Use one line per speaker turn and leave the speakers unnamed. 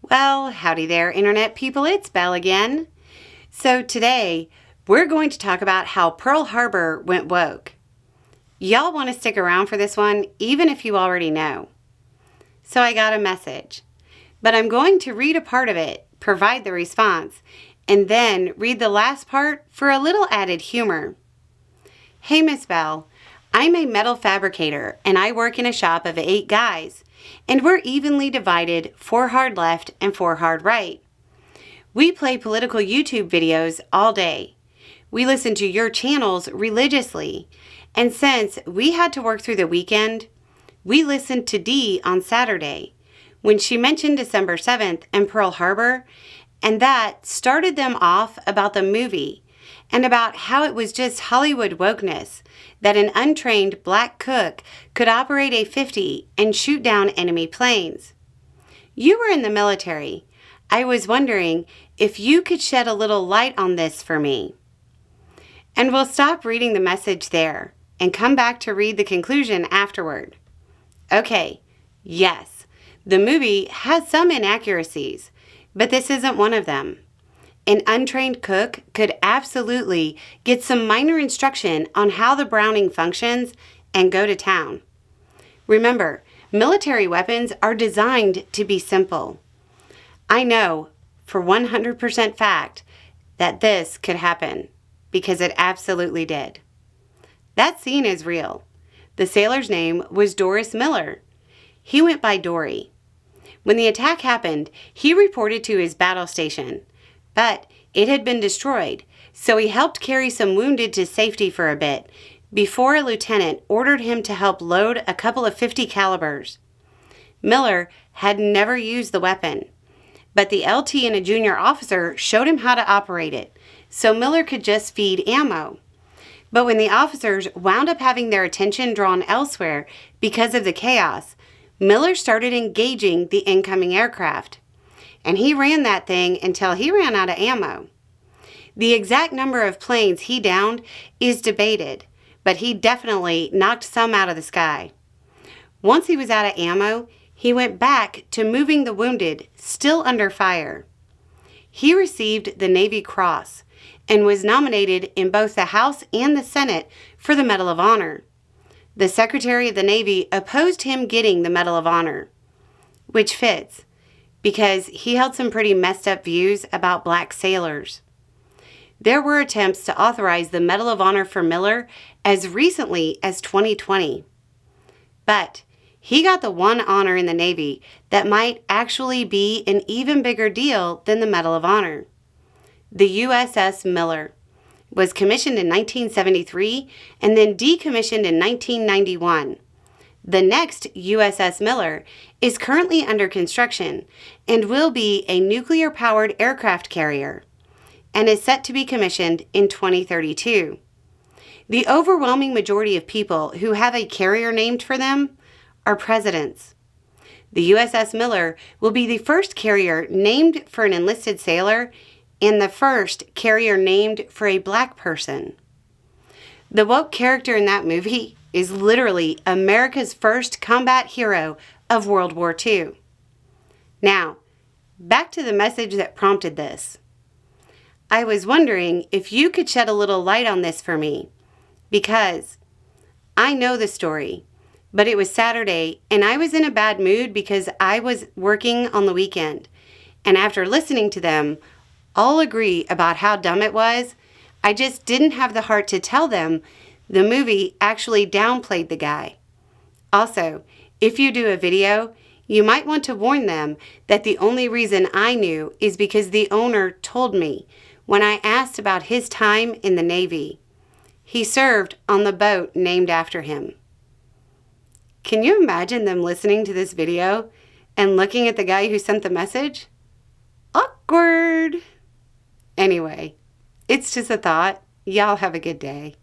Well, howdy there, Internet people. It's Belle again. So today, we're going to talk about how Pearl Harbor went woke. Y'all want to stick around for this one, even if you already know. So I got a message, but I'm going to read a part of it, provide the response, and then read the last part for a little added humor. Hey, Miss Belle, I'm a metal fabricator, and I work in a shop of 8 guys, and we're evenly divided, 4 hard left and 4 hard right. We play political YouTube videos all day. We listen to your channels religiously, and since we had to work through the weekend, we listened to Dee on Saturday when she mentioned December 7th and Pearl Harbor, and that started them off about the movie and about how it was just Hollywood wokeness that an untrained black cook could operate a .50 and shoot down enemy planes. You were in the military. I was wondering if you could shed a little light on this for me. And we'll stop reading the message there and come back to read the conclusion afterward. Okay, yes, the movie has some inaccuracies, but this isn't one of them. An untrained cook could absolutely get some minor instruction on how the browning functions and go to town. Remember, military weapons are designed to be simple. I know for 100% fact that this could happen because it absolutely did. That scene is real. The sailor's name was Doris Miller. He went by Dory. When the attack happened, he reported to his battle station, but it had been destroyed, so he helped carry some wounded to safety for a bit before a lieutenant ordered him to help load a couple of .50 calibers. Miller had never used the weapon, but the LT and a junior officer showed him how to operate it, so Miller could just feed ammo. But when the officers wound up having their attention drawn elsewhere because of the chaos, Miller started engaging the incoming aircraft. And he ran that thing until he ran out of ammo. The exact number of planes he downed is debated, but he definitely knocked some out of the sky. Once he was out of ammo, he went back to moving the wounded, still under fire. He received the Navy Cross and was nominated in both the House and the Senate for the Medal of Honor. The Secretary of the Navy opposed him getting the Medal of Honor, which fits, because he held some pretty messed up views about black sailors. There were attempts to authorize the Medal of Honor for Miller as recently as 2020. But he got the one honor in the Navy that might actually be an even bigger deal than the Medal of Honor. The USS Miller was commissioned in 1973 and then decommissioned in 1991. The next USS Miller is currently under construction and will be a nuclear-powered aircraft carrier and is set to be commissioned in 2032. The overwhelming majority of people who have a carrier named for them are presidents. The USS Miller will be the first carrier named for an enlisted sailor and the first carrier named for a black person. The woke character in that movie is literally America's first combat hero of World War II. Now, back to the message that prompted this. I was wondering if you could shed a little light on this for me, because I know the story, but it was Saturday and I was in a bad mood because I was working on the weekend, and after listening to them all agree about how dumb it was, I just didn't have the heart to tell them the movie actually downplayed the guy. Also, if you do a video, you might want to warn them that the only reason I knew is because the owner told me when I asked about his time in the Navy. He served on the boat named after him. Can you imagine them listening to this video and looking at the guy who sent the message? Awkward. Anyway, it's just a thought. Y'all have a good day.